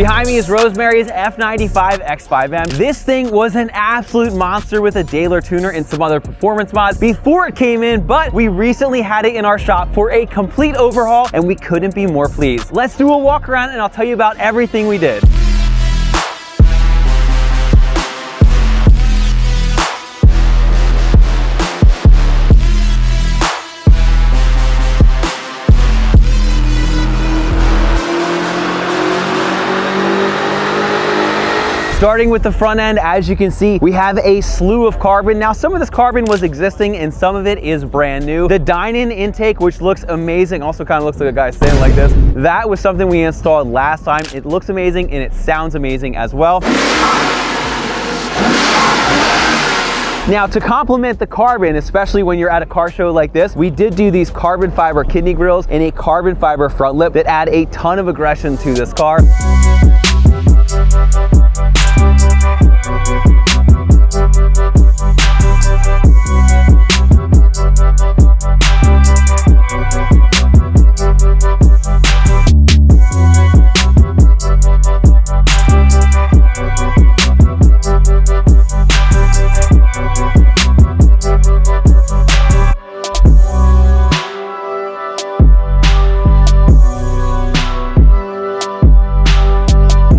Behind me is Rosemary's F95 X5M. This thing was an absolute monster with a Dahler tuner and some other performance mods before it came in, but we recently had it in our shop for a complete overhaul and we couldn't be more pleased. Let's do a walk around and I'll tell you about everything we did. Starting with the front end, as you can see, we have a slew of carbon. Now, some of this carbon was existing and some of it is brand new. The dine-in intake, which looks amazing, also kind of looks like a guy standing like this. That was something we installed last time. It looks amazing and it sounds amazing as well. Now, to complement the carbon, especially when you're at a car show like this, we did do these carbon fiber kidney grills and a carbon fiber front lip that add a ton of aggression to this car.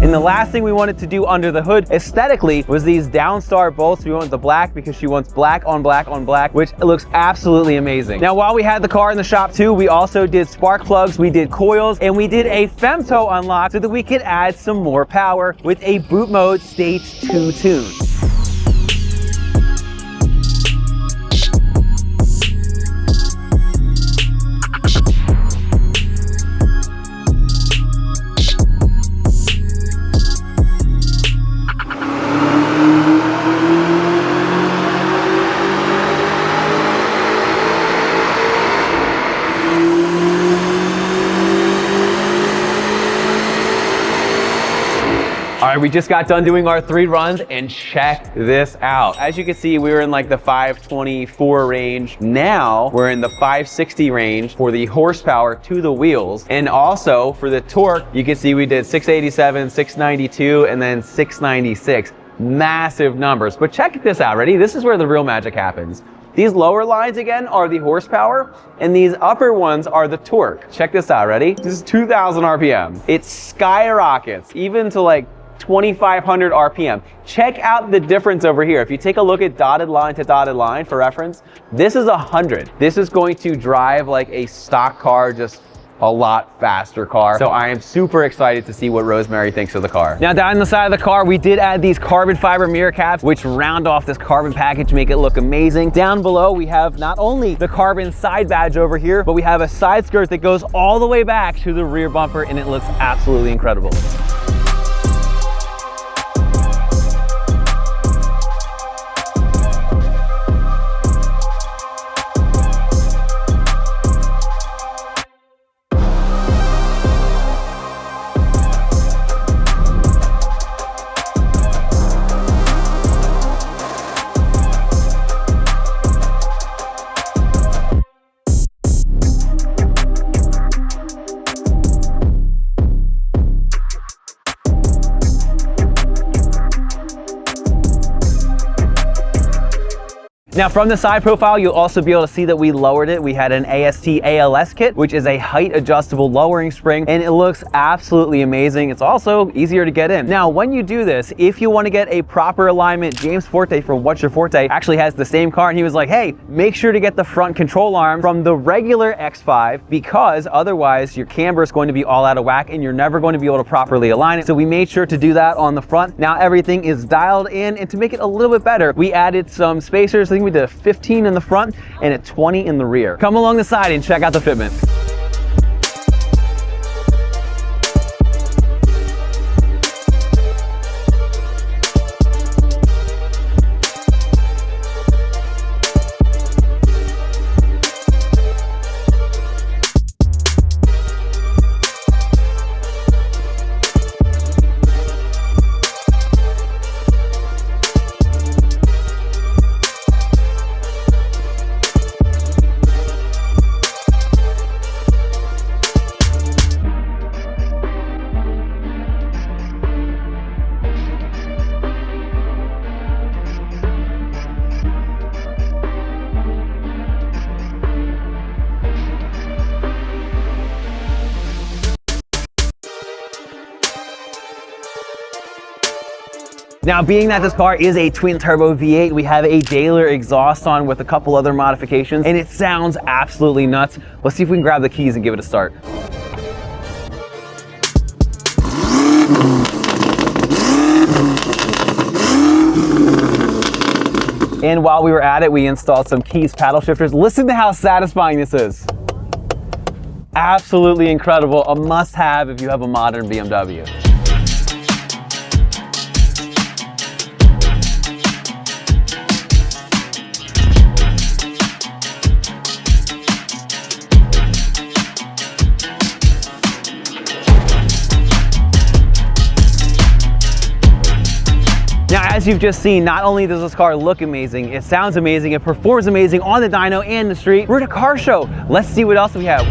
And the last thing we wanted to do under the hood aesthetically was these downstar bolts. We went the black because she wants black on black on black, which looks absolutely amazing. Now, while we had the car in the shop too, we also did spark plugs, we did coils, and we did a femto unlock so that we could add some more power with a boot mode stage 2 tune. All right, we just got done doing our 3 runs and check this out. As you can see, we were in like the 524 range. Now we're in the 560 range for the horsepower to the wheels. And also for the torque, you can see we did 687, 692, and then 696. Massive numbers, but check this out, ready? This is where the real magic happens. These lower lines again are the horsepower and these upper ones are the torque. Check this out, ready? This is 2,000 RPM. It skyrockets even to like 2,500 RPM. Check out the difference over here. If you take a look at dotted line to dotted line for reference, this is 100. This is going to drive like a stock car, just a lot faster car. So I am super excited to see what Rosemary thinks of the car. Now, down the side of the car, we did add these carbon fiber mirror caps, which round off this carbon package, make it look amazing. Down below, we have not only the carbon side badge over here, but we have a side skirt that goes all the way back to the rear bumper, and it looks absolutely incredible. Now, from the side profile, you'll also be able to see that we lowered it. We had an AST ALS kit, which is a height adjustable lowering spring, and it looks absolutely amazing. It's also easier to get in. Now, when you do this, if you want to get a proper alignment, James Forte from What's Your Forte actually has the same car, and he was like, hey, make sure to get the front control arm from the regular X5 because otherwise your camber is going to be all out of whack and you're never going to be able to properly align it. So we made sure to do that on the front. Now everything is dialed in, and to make it a little bit better, we added some spacers. I think we did a 15 in the front and a 20 in the rear. Come along the side and check out the fitment. Now, being that this car is a twin turbo V8, we have a Dahler exhaust on with a couple other modifications, and it sounds absolutely nuts. Let's see if we can grab the keys and give it a start. And while we were at it, we installed some Kies paddle shifters. Listen to how satisfying this is. Absolutely incredible. A must-have if you have a modern BMW. Now, as you've just seen, not only does this car look amazing, it sounds amazing, it performs amazing on the dyno and the street. We're at a car show. Let's see what else we have.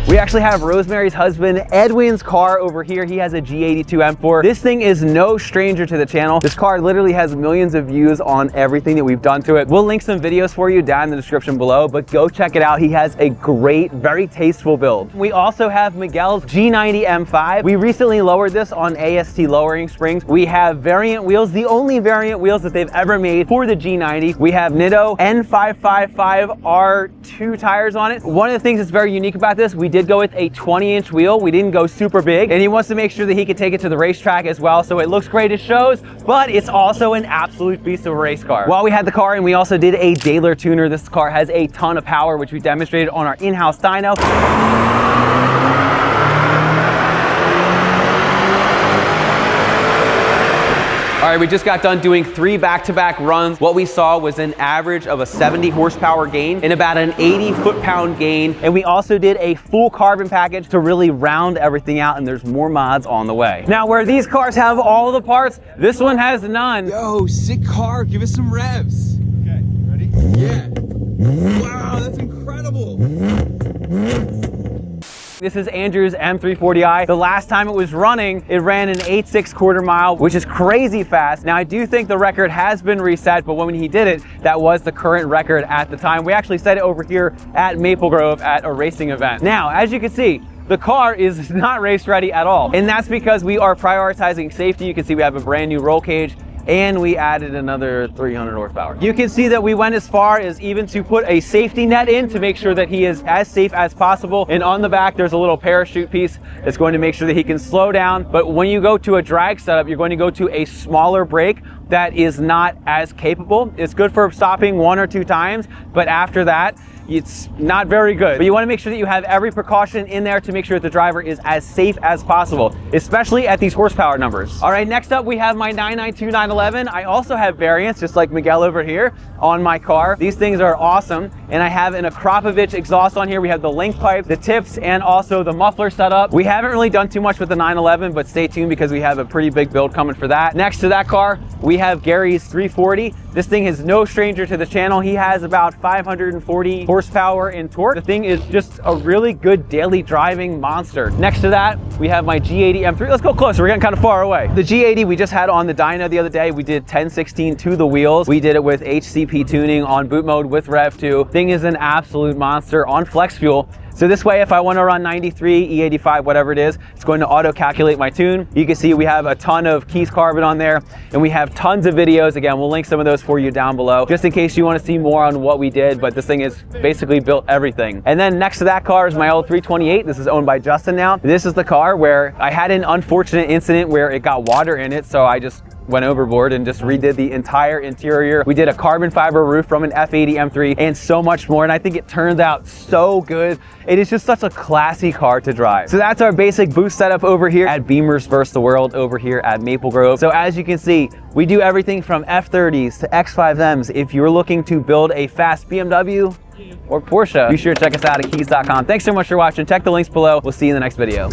We actually have Rosemary's husband, Edwin's car over here. He has a G82 M4. This thing is no stranger to the channel. This car literally has millions of views on everything that we've done to it. We'll link some videos for you down in the description below, but go check it out. He has a great, very tasteful build. We also have Miguel's G90 M5. We recently lowered this on AST lowering springs. We have variant wheels, the only variant wheels that they've ever made for the G90. We have Nitto N555 R2 tires on it. One of the things that's very unique about this, we did go with a 20-inch wheel. We didn't go super big, and he wants to make sure that he can take it to the racetrack as well, so it looks great as shows, but it's also an absolute beast of a race car. While we had the car, and we also did a Dahler tuner, this car has a ton of power, which we demonstrated on our in-house dyno. All right, we just got done doing 3 back-to-back runs. What we saw was an average of a 70 horsepower gain and about an 80 foot-pound gain. And we also did a full carbon package to really round everything out, and there's more mods on the way. Now, where these cars have all the parts, this one has none. Yo, sick car, give us some revs. Okay, ready? Yeah. Wow, that's incredible. This is Andrew's M340i. The last time it was running, it ran an 8.6 quarter mile, which is crazy fast. Now, I do think the record has been reset, but when he did it, that was the current record at the time. We actually set it over here at Maple Grove at a racing event. Now, as you can see, the car is not race ready at all. And that's because we are prioritizing safety. You can see we have a brand new roll cage, and we added another 300 horsepower. You can see that we went as far as even to put a safety net in to make sure that he is as safe as possible. And on the back, there's a little parachute piece that's going to make sure that he can slow down. But when you go to a drag setup, you're going to go to a smaller brake that is not as capable. It's good for stopping 1 or 2 times, but after that, it's not very good. But you want to make sure that you have every precaution in there to make sure that the driver is as safe as possible, especially at these horsepower numbers. All right, next up we have my 992 911. I also have variants, just like Miguel over here, on my car. These things are awesome, and I have an Akrapovic exhaust on here. We have the link pipe, the tips, and also the muffler setup. We haven't really done too much with the 911, but stay tuned because we have a pretty big build coming for that. Next to that car, we have Gary's 340. This thing is no stranger to the channel. He has about 540 horsepower in torque. The thing is just a really good daily driving monster. Next to that, we have my G80 M3. Let's go closer, we're getting kind of far away. The G80 we just had on the dyno the other day. We did 1016 to the wheels. We did it with HCP tuning on boot mode with Rev 2. Thing is an absolute monster on flex fuel. So this way, if I want to run 93, E85, whatever it is, it's going to auto calculate my tune. You can see we have a ton of Kies carbon on there, and we have tons of videos. Again, we'll link some of those for you down below, just in case you want to see more on what we did, but this thing is basically built everything. And then next to that car is my old 328. This is owned by Justin now. This is the car where I had an unfortunate incident where it got water in it, so I just went overboard and just redid the entire interior. We did a carbon fiber roof from an F80 M3 and so much more, and I think it turned out so good. It is just such a classy car to drive. So that's our basic boost setup over here at Beamers vs. the World over here at Maple Grove. So as you can see, we do everything from F30s to X5Ms. If you're looking to build a fast BMW or Porsche, be sure to check us out at Kies.com. Thanks so much for watching. Check the links below. We'll see you in the next video.